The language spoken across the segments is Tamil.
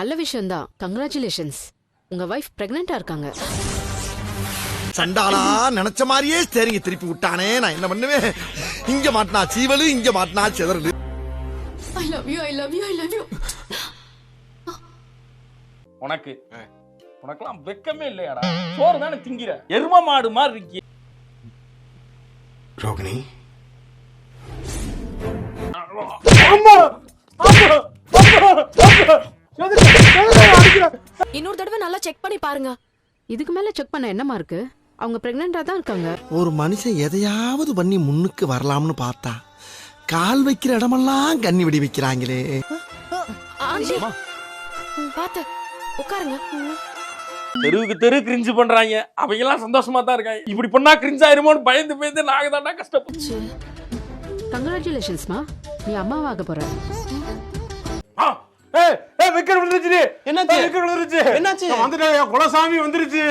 நல்ல விஷயம் தான். கங்க்ராச்சுலேஷன்ஸ். உங்க வைஃப் பிரெக்னெண்டா இருக்காங்க. சண்டாளா நினைச்ச மாதிரியே சரிங்க திருப்பி விட்டானே. நான் என்ன பண்ணுவேன்? இங்க மாட்டினா சீவலு, இங்க மாட்டினா செதறலு. I love you, I love you, I love you. உனக்கெல்லாம் வெக்கமே இல்லையாடா? சோறு தானே திங்கிற, எரும மாடு மாதிரி இருக்கி. ரோகிணி இன்னொரு தடவை நல்லா செக் பண்ணி பாருங்க. இதுக்கு மேல செக் பண்ண என்னமா இருக்கு? அவங்க பிரெக்னெண்டா தான் இருக்காங்க. ஒரு மனுஷன் எதையாவது பண்ணி முன்னுக்கு வரலாம்னு பார்த்தா கால் வைக்கிற இடமெல்லாம் கண்ணி வெடி வைக்கிறாங்களே. பாத்து உட்காருங்க. தெருவுக்கு தெரு கிரிஞ்சு பண்றாங்க. அவங்க எல்லாம் சந்தோஷமா தான் இருக்காங்க. இப்படி பண்ணா கிரிஞ்சு ஆயிருமோன்னு பயந்து பயந்து நாங்க தாண்டா கஷ்டப்பட்டு. கங்க்ராச்சுலேஷன்ஸ்மா, நீ அம்மாவாக போற. குலசாமி வந்துருச்சு.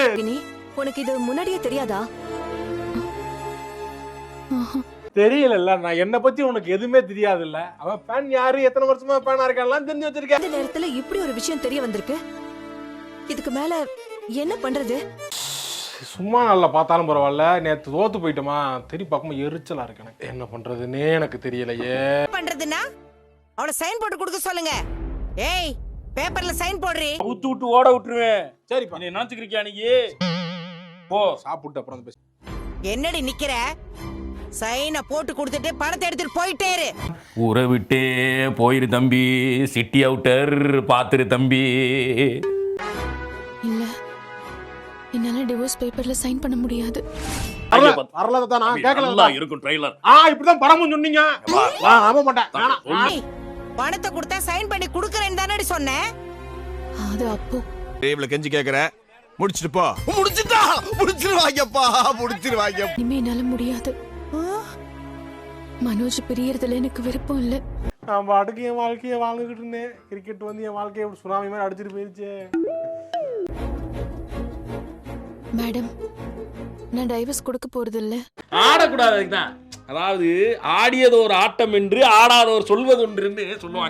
உனக்கு இது முன்னாடியே தெரியாதா? தெரியல. நான் என்ன பத்தி உனக்கு எதுவுமே தெரியாது இல்ல. அவன் பேன் யாரு, எத்தனை வருஷமா பேனா இருக்கான் தெரிஞ்சு வச்சிருக்கேன். இந்த நேரத்துல இப்படி ஒரு விஷயம் தெரிய வந்திருக்கு. இதுக்கு மேல என்ன பண்றது? சும்மா நல்லா பார்த்தாலும் பரவாயில்ல. நேத்து தோத்து போயிட்டோமா, தெரிய பார்க்கும்போது எரிச்சலா இருக்கு எனக்கு. என்ன பண்றதுன்னே எனக்கு தெரியலையே. பண்றதுன்னா அவள சைன் போட்டு கொடுக்க சொல்லுங்க. ஏய், பேப்பர்ல சைன் போடுறீ. ஊத்து விட்டு ஓட விட்டுருவேன். சரிப்பா, நீ நினைச்சுக்கிறியா? நீ போ சாப்பிட்டு அப்புறம் பேசு. என்னடி நிக்கிற? சைனை போட்டு கொடுத்துட்டு பணத்தை எடுத்துட்டு போயிட்டே இரு. ஊரை விட்டே போயிரு தம்பி, சிட்டி அவுட்டர் பாத்துரு தம்பி. இல்ல, என்னால டிவோர்ஸ் பேப்பர்ல சைன் பண்ண முடியாது. இருக்கும் ட்ரைலர். இப்படிதான் படமும் சொன்னீங்க. நம்ப மாட்டேன். ஏய், பணத்தை கொடுத்தா சைன் பண்ணி குடுக்கறேன்னு தானடி சொன்னேன். அது அப்போ டேபிள்ல கெஞ்சி கேக்குற, முடிச்சிட்டு போ. முடிச்சுட்டா முடிச்சிருவாங்கப்பா, முடிச்சிருவாங்க. இனிமே என்னால முடியாது. மனோஜ் பிரியறதுல எனக்கு விருப்பம் இல்ல. நான் பாட்டுக்கு என் வாழ்க்கையை வாழ்ந்துகிட்டு இருந்தேன். கிரிக்கெட் வந்து என் வாழ்க்கையை சுனாமி மாதிரி அடிச்சிட்டு போயிருச்சு. மேடம், நான் டைவர்ஸ் கொடுக்க போறது இல்ல. ஆடக்கூடாது. அதுதான், அதாவது ஆடியது ஒரு ஆட்டம் என்று ஆடாதவர் சொல்வது ஒன்று சொல்லுவாங்க.